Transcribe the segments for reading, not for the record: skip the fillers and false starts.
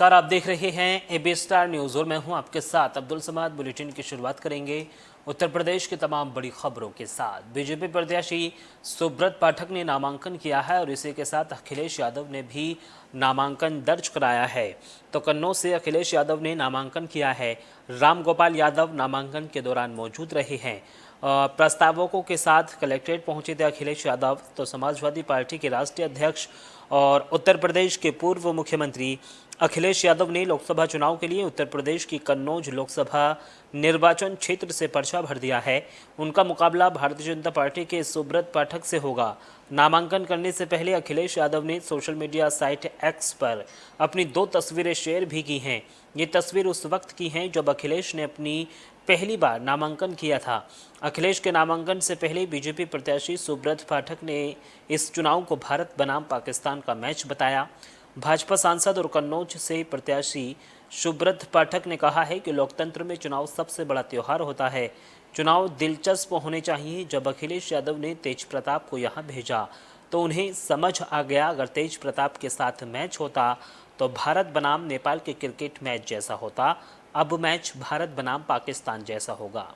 नमस्कार, आप देख रहे हैं एबी स्टार न्यूज़ और मैं हूं आपके साथ अब्दुल समाद। बुलेटिन की शुरुआत करेंगे उत्तर प्रदेश की तमाम बड़ी खबरों के साथ। बीजेपी प्रत्याशी सुब्रत पाठक ने नामांकन किया है और इसी के साथ अखिलेश यादव ने भी नामांकन दर्ज कराया है। तो कन्नौज से अखिलेश यादव ने नामांकन किया है। राम गोपाल यादव नामांकन के दौरान मौजूद रहे हैं। प्रस्तावकों के साथ कलेक्ट्रेट पहुंचे थे अखिलेश यादव। तो समाजवादी पार्टी के राष्ट्रीय अध्यक्ष और उत्तर प्रदेश के पूर्व मुख्यमंत्री अखिलेश यादव ने लोकसभा चुनाव के लिए उत्तर प्रदेश की कन्नौज लोकसभा निर्वाचन क्षेत्र से पर्चा भर दिया है। उनका मुकाबला भारतीय जनता पार्टी के सुब्रत पाठक से होगा। नामांकन करने से पहले अखिलेश यादव ने सोशल मीडिया साइट एक्स पर अपनी 2 तस्वीरें शेयर भी की हैं। ये तस्वीर उस वक्त की हैं जब अखिलेश ने अपनी पहली बार नामांकन किया था। अखिलेश के नामांकन से पहले बीजेपी प्रत्याशी सुब्रत पाठक ने इस चुनाव को भारत बनाम पाकिस्तान का मैच बताया। भाजपा सांसद और कन्नौज से प्रत्याशी सुब्रत पाठक ने कहा है कि लोकतंत्र में चुनाव सबसे बड़ा त्यौहार होता है। चुनाव दिलचस्प होने चाहिए। जब अखिलेश यादव ने तेज प्रताप को यहां भेजा तो उन्हें समझ आ गया, अगर तेज प्रताप के साथ मैच होता तो भारत बनाम नेपाल के क्रिकेट मैच जैसा होता। अब मैच भारत बनाम पाकिस्तान जैसा होगा।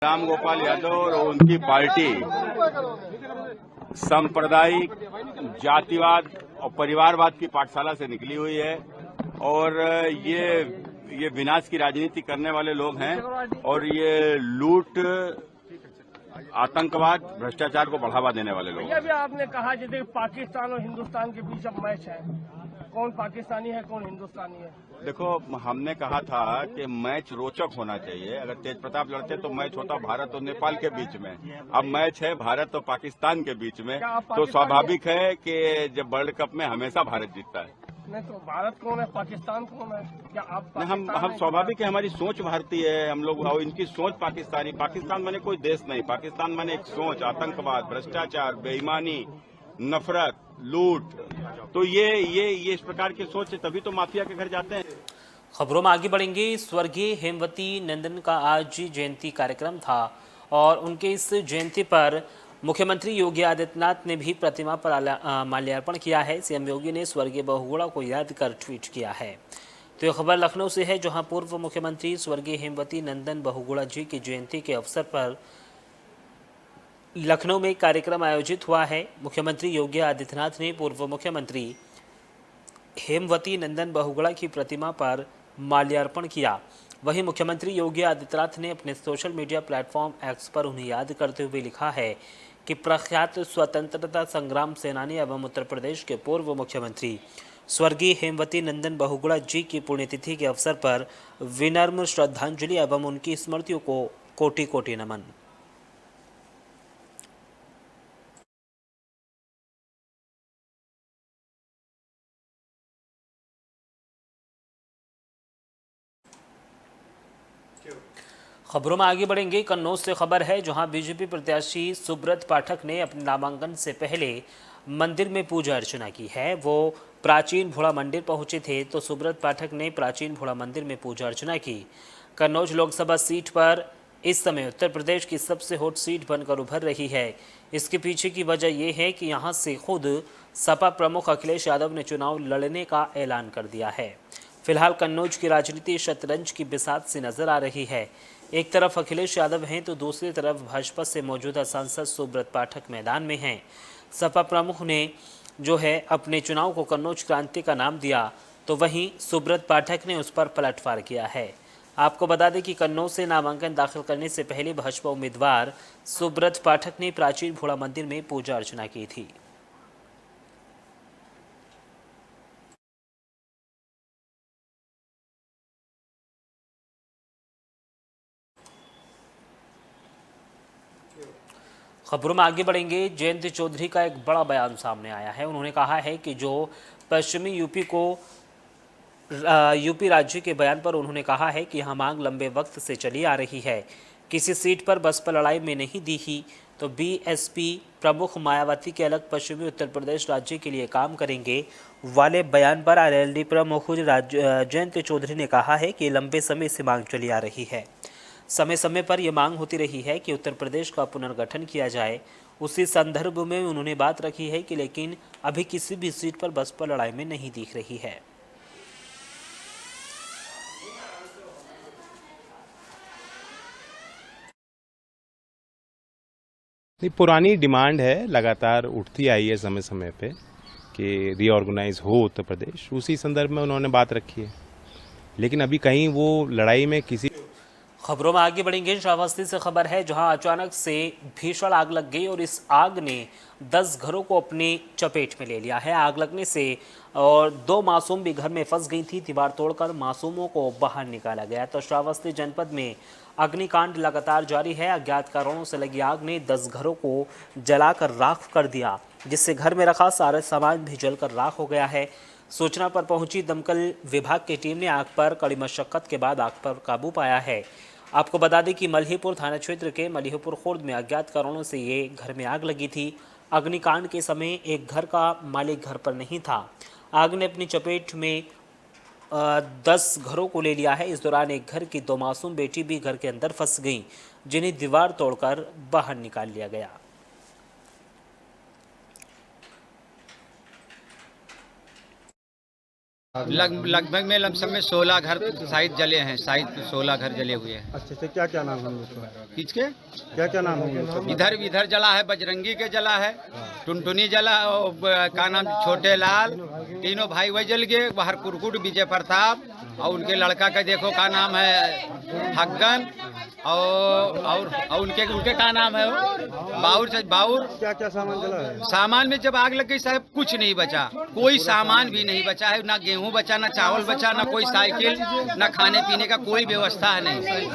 राम गोपाल यादव और उनकी पार्टी सांप्रदायिक, जातिवाद और परिवारवाद की पाठशाला से निकली हुई है और ये विनाश की राजनीति करने वाले लोग हैं और ये लूट, आतंकवाद, भ्रष्टाचार को बढ़ावा देने वाले लोग हैं। अभी आपने कहा जैसे पाकिस्तान और हिंदुस्तान के बीच अब मैच है, कौन पाकिस्तानी है कौन हिंदुस्तानी है? देखो, हमने कहा था कि मैच रोचक होना चाहिए। अगर तेज प्रताप लड़ते तो मैच होता भारत और नेपाल के बीच में। अब मैच है भारत और पाकिस्तान के बीच में, तो स्वाभाविक है कि जब वर्ल्ड कप में हमेशा भारत जीतता है। नहीं तो भारत कौन है, पाकिस्तान कौन है? क्या आप हम स्वाभाविक है, हमारी सोच भारतीय है, हम लोग, और इनकी सोच पाकिस्तानी। पाकिस्तान माने कोई देश नहीं, पाकिस्तान माने एक सोच, आतंकवाद, भ्रष्टाचार, बेईमानी, नफरत, लूट। तो ये इस प्रकार की सोच है, तभी तो माफिया के घर जाते हैं। खबरों में आगे बढ़ेंगे। स्वर्गीय हेमवती नंदन का आज जयंती कार्यक्रम था और उनके इस जयंती पर मुख्यमंत्री योगी आदित्यनाथ ने भी प्रतिमा पर माल्यार्पण किया है। सीएम योगी ने स्वर्गीय बहुगुणा को याद कर ट्वीट किया है। तो यह खबर लखनऊ से है, जहां पूर्व मुख्यमंत्री स्वर्गीय हेमवती नंदन बहुगुणा जी की जयंती के अवसर पर लखनऊ में कार्यक्रम आयोजित हुआ है। मुख्यमंत्री योगी आदित्यनाथ ने पूर्व मुख्यमंत्री हेमवती नंदन बहुगुणा की प्रतिमा पर माल्यार्पण किया। वहीं मुख्यमंत्री योगी आदित्यनाथ ने अपने सोशल मीडिया प्लेटफॉर्म एक्स पर उन्हें याद करते हुए लिखा है कि प्रख्यात स्वतंत्रता संग्राम सेनानी एवं उत्तर प्रदेश के पूर्व मुख्यमंत्री स्वर्गीय हेमवती नंदन बहुगुणा जी की पुण्यतिथि के अवसर पर विनम्र श्रद्धांजलि एवं उनकी स्मृतियों को कोटि कोटि नमन। खबरों में आगे बढ़ेंगे। कन्नौज से खबर है, जहां बीजेपी प्रत्याशी सुब्रत पाठक ने अपने नामांकन से पहले मंदिर में पूजा अर्चना की है। वो प्राचीन भोला मंदिर पहुंचे थे तो सुब्रत पाठक ने प्राचीन भोला मंदिर में पूजा अर्चना की। कन्नौज लोकसभा सीट पर इस समय उत्तर प्रदेश की सबसे हॉट सीट बनकर उभर रही है। इसके पीछे की वजह यह है कि यहाँ से खुद सपा प्रमुख अखिलेश यादव ने चुनाव लड़ने का ऐलान कर दिया है। फिलहाल कन्नौज की राजनीति शतरंज की बिसात सी नजर आ रही है। एक तरफ अखिलेश यादव हैं तो दूसरी तरफ भाजपा से मौजूदा सांसद सुब्रत पाठक मैदान में हैं। सपा प्रमुख ने जो है अपने चुनाव को कन्नौज क्रांति का नाम दिया, तो वहीं सुब्रत पाठक ने उस पर पलटवार किया है। आपको बता दें कि कन्नौज से नामांकन दाखिल करने से पहले भाजपा उम्मीदवार सुब्रत पाठक ने प्राचीन भोला मंदिर में पूजा अर्चना की थी। खबरों में आगे बढ़ेंगे। जयंत चौधरी का एक बड़ा बयान सामने आया है। उन्होंने कहा है कि जो पश्चिमी यूपी राज्य के बयान पर उन्होंने कहा है कि यह मांग लंबे वक्त से चली आ रही है। किसी सीट पर बसपा लड़ाई में नहीं दिखी तो बीएसपी प्रमुख मायावती के अलग पश्चिमी उत्तर प्रदेश राज्य के लिए काम करेंगे वाले बयान पर आरएलडी प्रमुख जयंत चौधरी ने कहा है कि लंबे समय से मांग चली आ रही है। समय समय पर यह मांग होती रही है कि उत्तर प्रदेश का पुनर्गठन किया जाए उसी संदर्भ में उन्होंने बात रखी है कि लेकिन अभी किसी भी सीट पर बसपा लड़ाई में नहीं दिख रही है। नहीं, पुरानी डिमांड है, लगातार उठती आई है समय समय पे कि रीऑर्गेनाइज हो उत्तर प्रदेश। उसी संदर्भ में उन्होंने बात रखी है, लेकिन अभी कहीं वो लड़ाई में किसी खबरों में आगे बढ़ेंगे। श्रावस्ती से खबर है, जहां अचानक से भीषण आग लग गई और इस आग ने 10 घरों को अपनी चपेट में ले लिया है। आग लगने से और 2 मासूम भी घर में फंस गई थी। दीवार तोड़कर मासूमों को बाहर निकाला गया। तो श्रावस्ती जनपद में अग्निकांड लगातार जारी है। अज्ञात कारणों से लगी आग ने 10 घरों को जलाकर राख कर दिया, जिससे घर में रखा सारा सामान भी जलकर राख हो गया है। सूचना पर पहुंची दमकल विभाग की टीम ने आग पर कड़ी मशक्कत के बाद आग पर काबू पाया है। आपको बता दें कि मल्हीपुर थाना क्षेत्र के मल्हीपुर खुर्द में अज्ञात कारणों से ये घर में आग लगी थी। अग्निकांड के समय एक घर का मालिक घर पर नहीं था। आग ने अपनी चपेट में 10 घरों को ले लिया है। इस दौरान एक घर की 2 मासूम बेटी भी घर के अंदर फंस गईं, जिन्हें दीवार तोड़कर बाहर निकाल लिया गया। लगभग में लमसम में 16 घर शायद जले हैं, शायद 16 घर जले हुए हैं। अच्छा अच्छा, क्या क्या नाम है उनके? किसके? क्या क्या नाम है उनके? इधर जला है, बजरंगी के जला है, टुनटुनी जला, का नाम छोटे लाल, तीनों भाई वही जल गए। बाहर कुरकुट, विजय प्रताप और उनके लड़का का देखो का नाम है हक्कन, और उनके का नाम है बाउर। क्या क्या सामान जला है? सामान में जब आग लग गई साहब कुछ नहीं बचा, कोई सामान भी नहीं बचा है। ना गेहूं बचा, ना चावल बचा, ना कोई साइकिल, ना खाने पीने का कोई व्यवस्था है नहीं।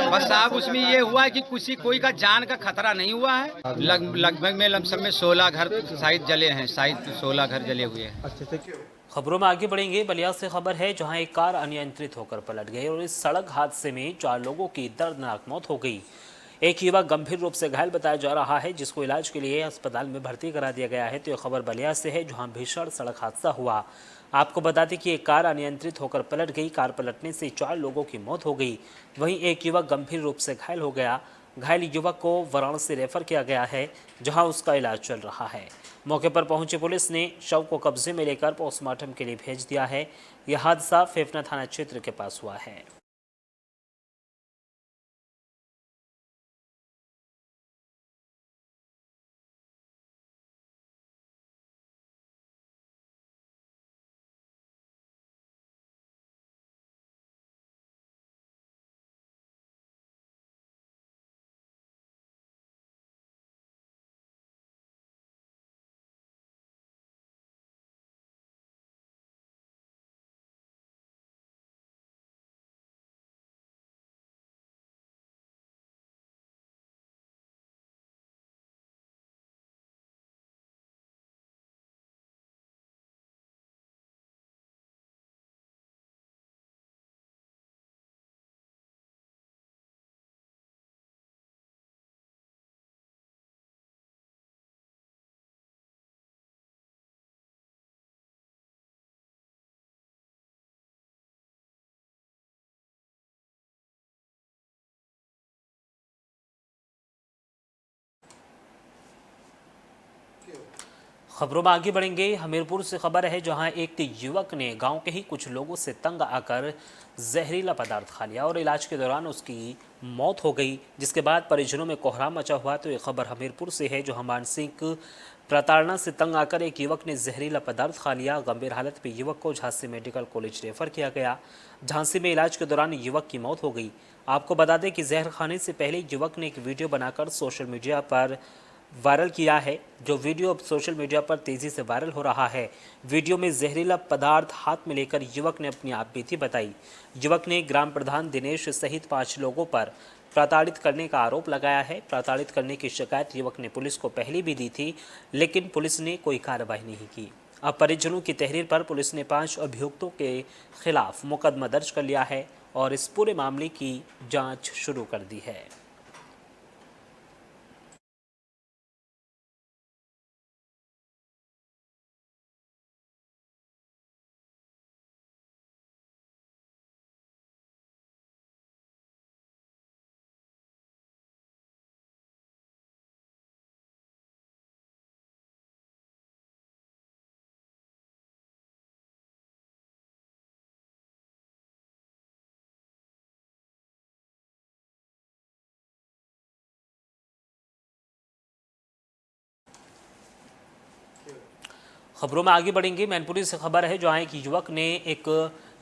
बस साहब उसमें ये हुआ है कि कोई का जान का खतरा नहीं हुआ है। लगभग में लमसम में 16 घर शायद जले हैं, शायद 16 घर जले हुए हैं। अच्छा अच्छा। खबरों में आगे बढ़ेंगे। बलिया से खबर है, जहां एक कार अनियंत्रित होकर पलट गई और इस सड़क हादसे में 4 लोगों की दर्दनाक मौत हो गई। एक युवक गंभीर रूप से घायल बताया जा रहा है, जिसको इलाज के लिए अस्पताल में भर्ती करा दिया गया है। तो यह खबर बलिया से है, जहां भीषण सड़क हादसा हुआ। आपको बता दें कि एक कार अनियंत्रित होकर पलट गई। कार पलटने से 4 लोगों की मौत हो गई। वहीं एक युवक गंभीर रूप से घायल हो गया। घायल युवक को वाराणसी रेफर किया गया है, जहां उसका इलाज चल रहा है। मौके पर पहुंची पुलिस ने शव को कब्जे में लेकर पोस्टमार्टम के लिए भेज दिया है। यह हादसा फेफना थाना क्षेत्र के पास हुआ है। खबरों में आगे बढ़ेंगे। हमीरपुर से खबर है, जहां एक युवक ने गांव के ही कुछ लोगों से तंग आकर जहरीला पदार्थ खा लिया और इलाज के दौरान उसकी मौत हो गई, जिसके बाद परिजनों में कोहराम मचा हुआ। तो ये खबर हमीरपुर से है, जहां मानसिक प्रताड़ना से तंग आकर एक युवक ने जहरीला पदार्थ खा लिया। गंभीर हालत में युवक को झांसी मेडिकल कॉलेज रेफर किया गया। झांसी में इलाज के दौरान युवक की मौत हो गई। आपको बता दें कि जहर खाने से पहले युवक ने एक वीडियो बनाकर सोशल मीडिया पर वायरल किया है। जो वीडियो अब सोशल मीडिया पर तेज़ी से वायरल हो रहा है। वीडियो में जहरीला पदार्थ हाथ में लेकर युवक ने अपनी आपबीती बताई। युवक ने ग्राम प्रधान दिनेश सहित 5 लोगों पर प्रताड़ित करने का आरोप लगाया है। प्रताड़ित करने की शिकायत युवक ने पुलिस को पहले भी दी थी, लेकिन पुलिस ने कोई कार्रवाई नहीं की। अब परिजनों की तहरीर पर पुलिस ने 5 अभियुक्तों के खिलाफ मुकदमा दर्ज कर लिया है और इस पूरे मामले की जाँच शुरू कर दी है। खबरों में आगे बढ़ेंगे। मैनपुरी से खबर है जहां एक युवक ने एक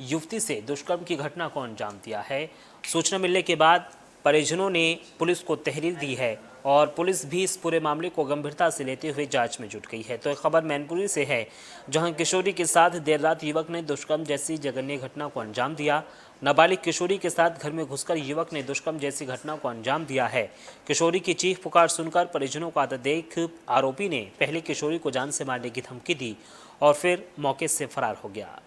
युवती से दुष्कर्म की घटना को अंजाम दिया है। सूचना मिलने के बाद परिजनों ने पुलिस को तहरीर दी है और पुलिस भी इस पूरे मामले को गंभीरता से लेते हुए जांच में जुट गई है। तो एक खबर मैनपुरी से है जहां किशोरी के साथ देर रात युवक ने दुष्कर्म जैसी जघन्य घटना को अंजाम दिया। नाबालिग किशोरी के साथ घर में घुसकर युवक ने दुष्कर्म जैसी घटना को अंजाम दिया है। किशोरी की चीख पुकार सुनकर परिजनों को आता देख आरोपी ने पहले किशोरी को जान से मारने की धमकी दी और फिर मौके से फरार हो गया।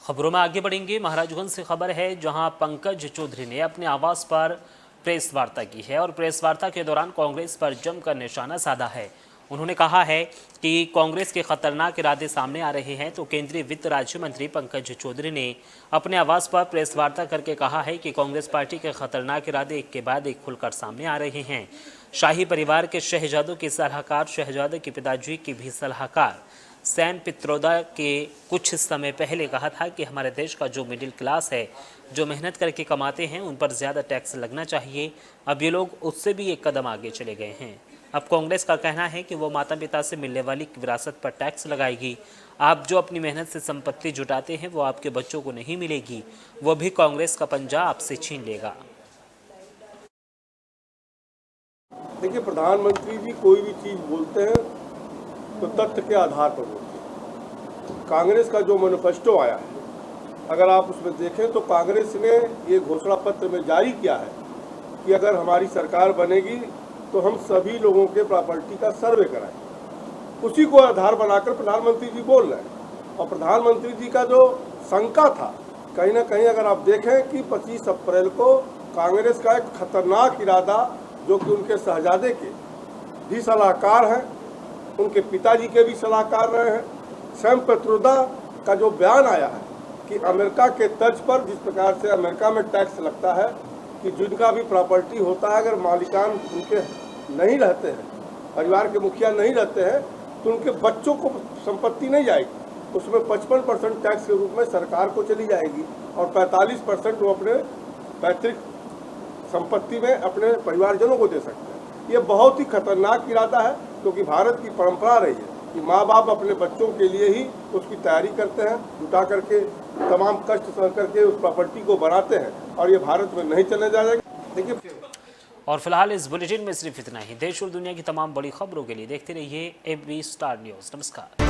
खबरों में आगे बढ़ेंगे। महाराजगंज से खबर है जहां पंकज चौधरी ने अपने आवास पर प्रेस वार्ता की है और प्रेस वार्ता के दौरान कांग्रेस पर जमकर निशाना साधा है। उन्होंने कहा है कि कांग्रेस के खतरनाक इरादे सामने आ रहे हैं। तो केंद्रीय वित्त राज्य मंत्री पंकज चौधरी ने अपने आवास पर प्रेस वार्ता करके कहा है कि कांग्रेस पार्टी के खतरनाक इरादे एक के बाद एक खुलकर सामने आ रहे हैं। शाही परिवार के शहजादों के सलाहकार, शहजादे के पिताजी की भी सलाहकार सैम पित्रोदा के कुछ समय पहले कहा था कि हमारे देश का जो मिडिल क्लास है, जो मेहनत करके कमाते हैं, उन पर ज़्यादा टैक्स लगना चाहिए। अब ये लोग उससे भी एक कदम आगे चले गए हैं। अब कांग्रेस का कहना है कि वो माता पिता से मिलने वाली विरासत पर टैक्स लगाएगी। आप जो अपनी मेहनत से संपत्ति जुटाते हैं वो आपके बच्चों को नहीं मिलेगी, वो भी कांग्रेस का पंजा आपसे छीन लेगा। देखिए, प्रधानमंत्री जी कोई भी चीज़ बोलते हैं तो तथ्य के आधार पर बोलते हैं। कांग्रेस का जो मैनिफेस्टो आया है, अगर आप उसमें देखें तो कांग्रेस ने ये घोषणा पत्र में जारी किया है कि अगर हमारी सरकार बनेगी तो हम सभी लोगों के प्रॉपर्टी का सर्वे कराएंगे। उसी को आधार बनाकर प्रधानमंत्री जी बोल रहे हैं। और प्रधानमंत्री जी का जो शंका था, कहीं ना कहीं अगर आप देखें कि 25 अप्रैल को कांग्रेस का एक खतरनाक इरादा, जो कि उनके शहजादे के भी सलाहकार हैं, उनके पिताजी के भी सलाहकार रहे हैं, सैम पित्रोदा का जो बयान आया है कि अमेरिका के तर्ज पर जिस प्रकार से अमेरिका में टैक्स लगता है कि जिनका भी प्रॉपर्टी होता है, अगर मालिकान उनके नहीं रहते हैं, परिवार के मुखिया नहीं रहते हैं, तो उनके बच्चों को संपत्ति नहीं जाएगी। उसमें 55% टैक्स के रूप में सरकार को चली जाएगी और 45% वो अपने पैतृक संपत्ति में अपने परिवारजनों को दे सकते हैं। ये बहुत ही खतरनाक इरादा है, क्योंकि भारत की परंपरा रही है कि माँ बाप अपने बच्चों के लिए ही उसकी तैयारी करते हैं, जुटा करके तमाम कष्ट सह करके उस प्रॉपर्टी को बनाते हैं, और ये भारत में नहीं चलने जाएगा। देखिए, और फिलहाल इस बुलेटिन में सिर्फ इतना ही। देश और दुनिया की तमाम बड़ी खबरों के लिए देखते रहिए AB स्टार न्यूज़। नमस्कार।